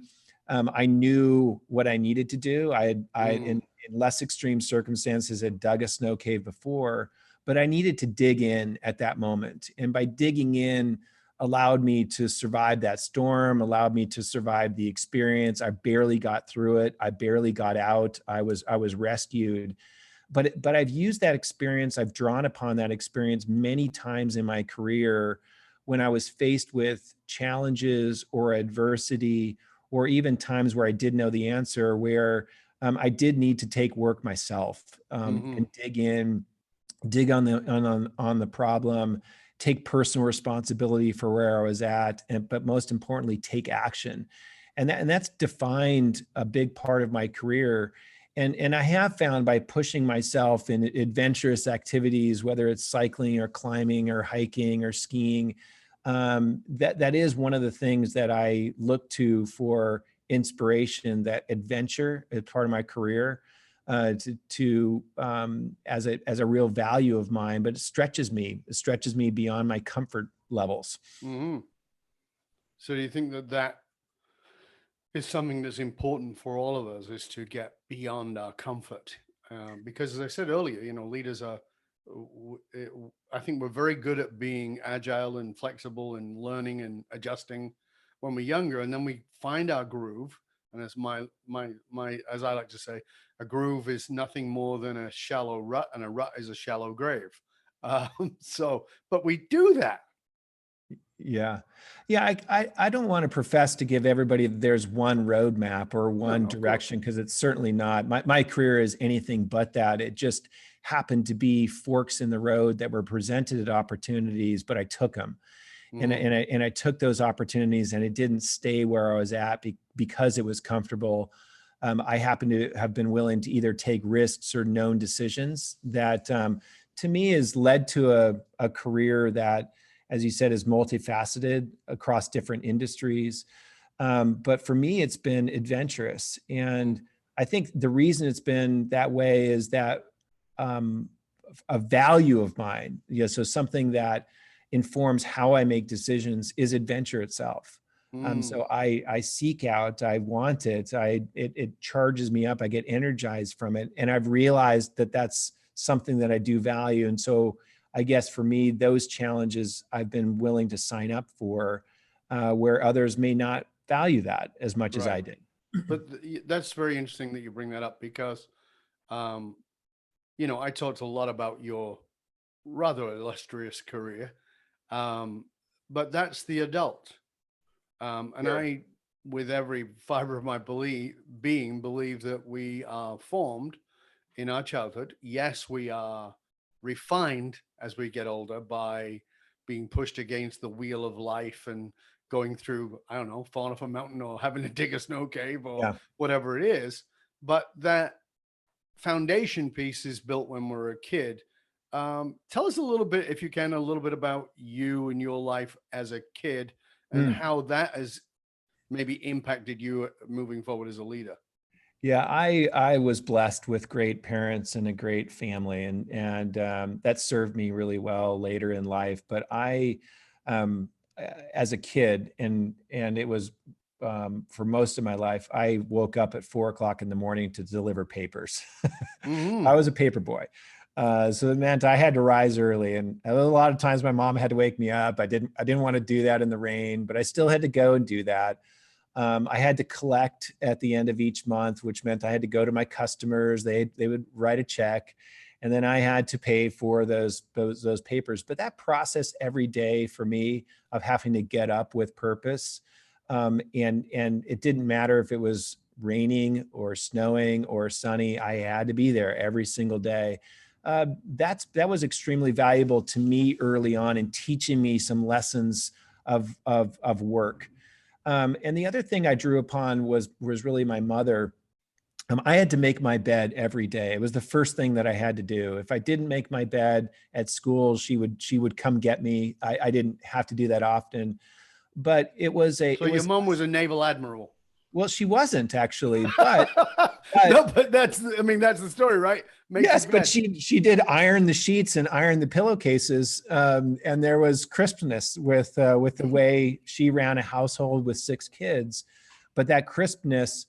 I knew what I needed to do. In less extreme circumstances, had dug a snow cave before, but I needed to dig in at that moment. And by digging in, allowed me to survive that storm, allowed me to survive the experience. I barely got through it. I barely got out. I was rescued. But I've used that experience. I've drawn upon that experience many times in my career when I was faced with challenges or adversity, or even times where I didn't know the answer, where I did need to take work myself, and dig in, dig on the problem, take personal responsibility for where I was at, but most importantly, take action. And that's defined a big part of my career. And I have found, by pushing myself in adventurous activities, whether it's cycling or climbing or hiking or skiing, that is one of the things that I look to for inspiration. That adventure as part of my career, as a real value of mine, but it stretches me beyond my comfort levels.
So do you think that is something that's important for all of us, is to get beyond our comfort? Because as I said earlier, leaders are, I think we're very good at being agile and flexible and learning and adjusting when we're younger, and then we find our groove. And as as I like to say, a groove is nothing more than a shallow rut, and a rut is a shallow grave. But we do that.
Yeah. I don't want to profess to give everybody there's one roadmap or one direction, because it's certainly not. My career is anything but that. It just happened to be forks in the road that were presented at opportunities, but I took them. And I took those opportunities, and it didn't stay where I was at because it was comfortable. I happen to have been willing to either take risks or known decisions that, to me, has led to a career that, as you said, is multifaceted across different industries. But for me, it's been adventurous. And I think the reason it's been that way is that a value of mine, so something that informs how I make decisions, is adventure itself. So I seek out, I want it, it charges me up, I get energized from it. And I've realized that that's something that I do value. And so I guess for me, those challenges I've been willing to sign up for, where others may not value that as much as I did.
But that's very interesting that you bring that up, because, I talked a lot about your rather illustrious career, but that's the adult. And I, with every fiber of my being, believe that we are formed in our childhood. Yes, we are refined as we get older by being pushed against the wheel of life and going through, I don't know, falling off a mountain or having to dig a snow cave or whatever it is. But that foundation piece is built when we're a kid. Tell us a little bit, if you can, a little bit about you and your life as a kid, and how that has maybe impacted you moving forward as a leader.
Yeah, I was blessed with great parents and a great family, and that served me really well later in life. But I, as a kid, and it was for most of my life, I woke up at 4:00 in the morning to deliver papers. I was a paper boy. So it meant I had to rise early, and a lot of times my mom had to wake me up. I didn't want to do that in the rain, but I still had to go and do that. I had to collect at the end of each month, which meant I had to go to my customers. They would write a check, and then I had to pay for those papers. But that process every day for me of having to get up with purpose, and it didn't matter if it was raining or snowing or sunny, I had to be there every single day. That was extremely valuable to me early on in teaching me some lessons of work. And the other thing I drew upon was really my mother. I had to make my bed every day. It was the first thing that I had to do. If I didn't make my bed at school, she would come get me. I didn't have to do that often, but it was
So your mom was a naval admiral.
well, she wasn't actually, but
no, but that's the story, right?
Yes, but she did iron the sheets and iron the pillowcases, and there was crispness with the way she ran a household with 6 kids, but that crispness,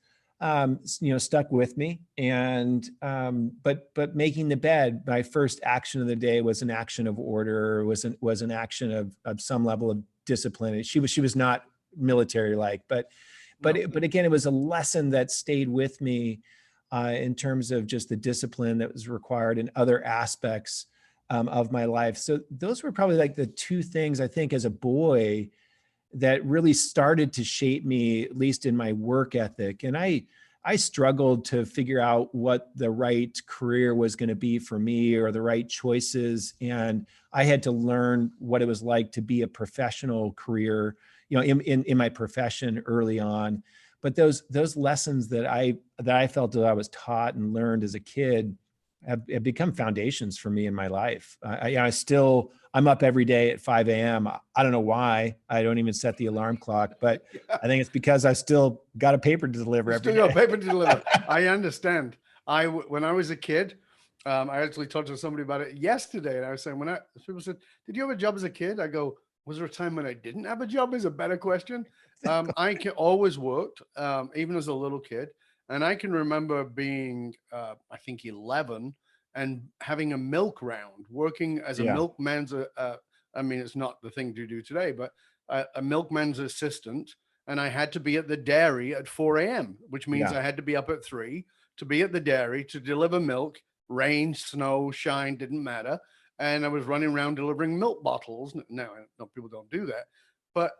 stuck with me. And but making the bed, my first action of the day was an action of order, was an action of some level of discipline. She was not military like, but again, it was a lesson that stayed with me. In terms of just the discipline that was required in other aspects of my life. So those were probably like the 2 things I think as a boy that really started to shape me, at least in my work ethic. And I struggled to figure out what the right career was going to be for me or the right choices. And I had to learn what it was like to be a professional career, in my profession early on. But those lessons that I felt that I was taught and learned as a kid have become foundations for me in my life. I'm up every day at 5 a.m. I don't know why. I don't even set the alarm clock, but I think it's because I still got a paper to deliver every day.
Still got a paper to deliver. I understand. When I was a kid, I actually talked to somebody about it yesterday, and I was saying people said, "Did you have a job as a kid?" I go, "Was there a time when I didn't have a job?" Is a better question. I always worked, even as a little kid. And I can remember being, I think 11 and having a milk round, working as a milkman's, it's not the thing to do today, but a milkman's assistant. And I had to be at the dairy at 4 a.m., which means I had to be up at 3 to be at the dairy to deliver milk, rain, snow, shine, didn't matter. And I was running around delivering milk bottles. Now, people don't do that, but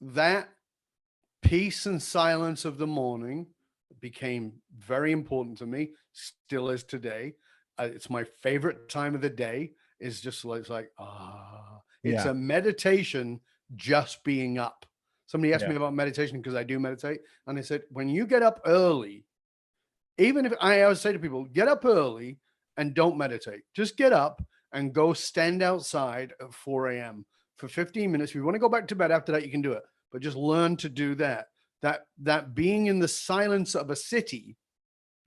that peace and silence of the morning became very important to me, still is today. It's my favorite time of the day. It's just it's a meditation, just being up. Somebody asked me about meditation because I do meditate. And I said, when you get up early, even if I always say to people, get up early and don't meditate, just get up and go stand outside at 4 a.m. for 15 minutes. If you want to go back to bed after that, you can do it. But just learn to do that. That being in the silence of a city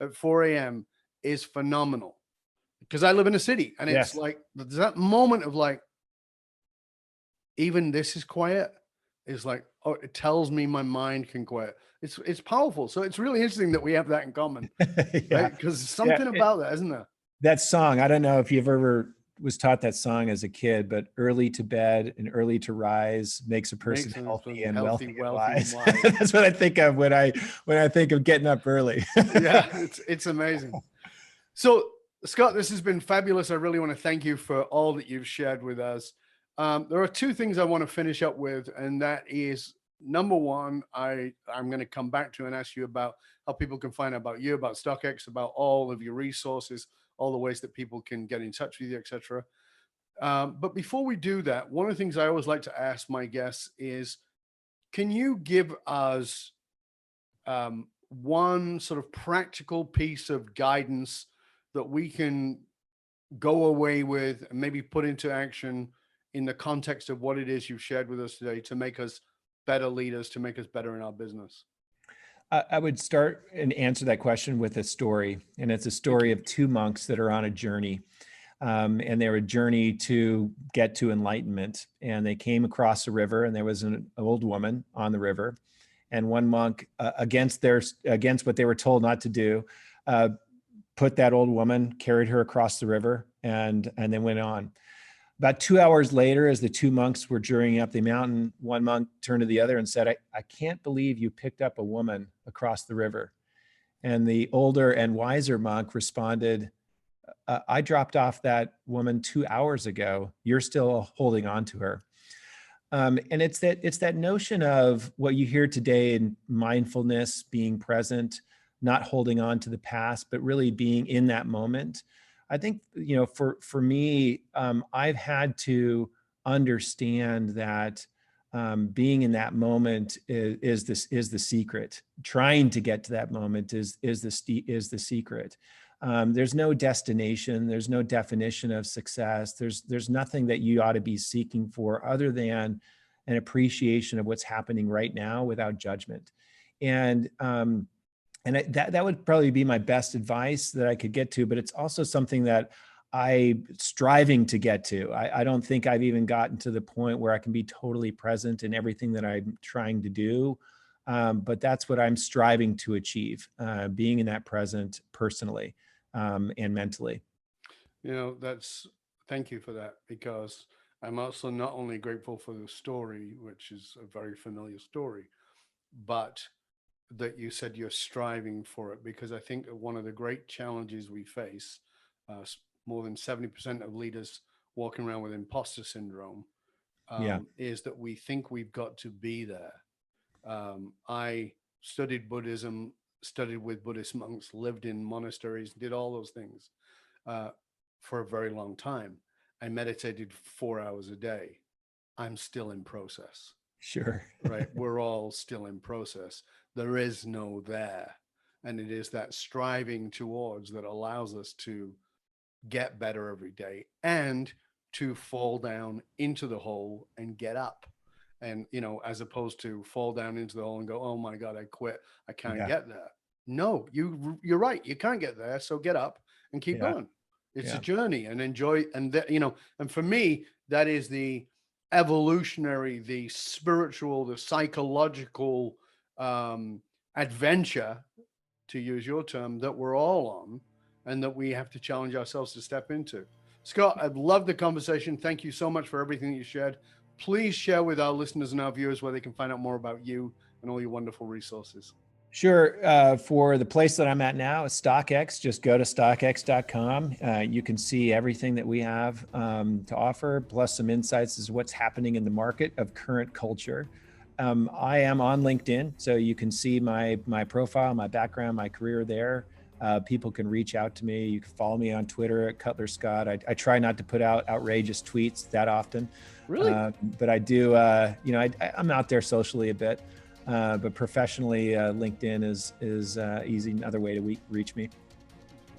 at 4 a.m. is phenomenal. Because I live in a city, and it's like that moment of like, even this is quiet. Is like, oh, it tells me my mind can quiet. It's powerful. So it's really interesting that we have that in common. Because there's something about that, isn't there?
That song, I don't know if you've ever was taught that song as a kid, but early to bed and early to rise makes a person healthy and wealthy and wise. That's what I think of when I think of getting up early.
Yeah, it's amazing. So Scott, this has been fabulous. I really want to thank you for all that you've shared with us. There are 2 things I want to finish up with, and that is, number one, I'm going to come back to and ask you about how people can find out about you, about StockX, about all of your resources, all the ways that people can get in touch with you, etc. But before we do that, one of the things I always like to ask my guests is, can you give us one sort of practical piece of guidance that we can go away with and maybe put into action in the context of what it is you've shared with us today to make us better leaders, to make us better in our business?
I would start and answer that question with a story. And it's a story of 2 monks that are on a journey. And they're a journey to get to enlightenment. And they came across a river, and there was an old woman on the river. And one monk, against what they were told not to do, put that old woman, carried her across the river, and then went on. About 2 hours later, as the 2 monks were journeying up the mountain, one monk turned to the other and said, I can't believe you picked up a woman across the river. And the older and wiser monk responded, I dropped off that woman 2 hours ago. You're still holding on to her. And it's that notion of what you hear today in mindfulness, being present, not holding on to the past, but really being in that moment. I think, for me, I've had to understand that Being in that moment is the secret. Trying to get to that moment is the secret. There's no destination. There's no definition of success. There's nothing that you ought to be seeking for other than an appreciation of what's happening right now without judgment. And that would probably be my best advice that I could get to, but it's also something that I'm striving to get to. I don't think I've even gotten to the point where I can be totally present in everything that I'm trying to do. But that's what I'm striving to achieve, being in that present personally and mentally.
Thank you for that, because I'm also not only grateful for the story, which is a very familiar story, but that you said you're striving for it, because I think one of the great challenges we face, more than 70% of leaders walking around with imposter syndrome, is that we think we've got to be there. I studied Buddhism, studied with Buddhist monks, lived in monasteries, did all those things for a very long time. I meditated 4 hours a day. I'm still in process.
Sure.
Right. We're all still in process. There is no there. And it is that striving towards that allows us to get better every day and to fall down into the hole and get up. And, as opposed to fall down into the hole and go, oh my God, I quit. I can't get there. No, you're right. You can't get there. So get up and keep going. It's a journey, and enjoy. And and for me, that is the evolutionary, the spiritual, the psychological adventure, to use your term, that we're all on, and that we have to challenge ourselves to step into. Scott, I've loved the conversation. Thank you so much for everything that you shared. Please share with our listeners and our viewers where they can find out more about you and all your wonderful resources.
Sure. For the place that I'm at now is StockX. Just go to stockx.com. You can see everything that we have to offer, plus some insights as to what's happening in the market of current culture. I am on LinkedIn, so you can see my profile, my background, my career there. People can reach out to me. You can follow me on Twitter at Cutler Scott. I try not to put out outrageous tweets that often.
Really?
But I do, I'm out there socially a bit. But professionally, LinkedIn is easy, another way to reach me.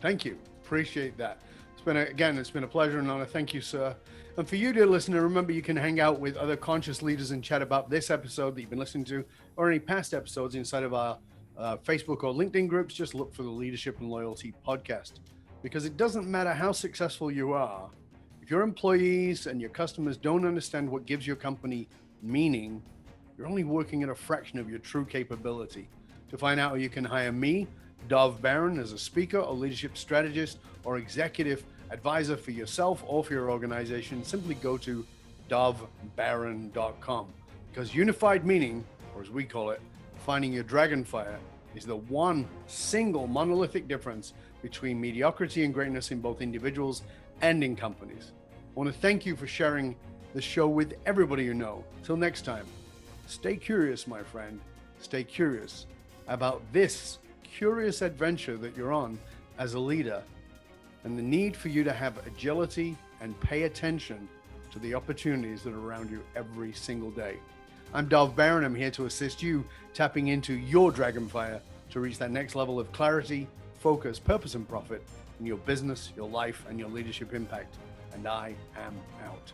Thank you. Appreciate that. It's been a pleasure and honor. Thank you, sir. And for you, dear listener, remember you can hang out with other conscious leaders and chat about this episode that you've been listening to, or any past episodes inside of our Facebook or LinkedIn groups. Just look for the Leadership and Loyalty podcast, because it doesn't matter how successful you are. If your employees and your customers don't understand what gives your company meaning, you're only working at a fraction of your true capability. To find out how you can hire me, Dov Baron, as a speaker or leadership strategist or executive advisor for yourself or for your organization, simply go to dovbaron.com, because unified meaning, or as we call it, finding your dragonfire, is the one single monolithic difference between mediocrity and greatness in both individuals and in companies. I want to thank you for sharing the show with everybody you know. Till next time, stay curious, my friend. Stay curious about this curious adventure that you're on as a leader, and the need for you to have agility and pay attention to the opportunities that are around you every single day. I'm Dov Baron. I'm here to assist you tapping into your dragonfire to reach that next level of clarity, focus, purpose, and profit in your business, your life, and your leadership impact. And I am out.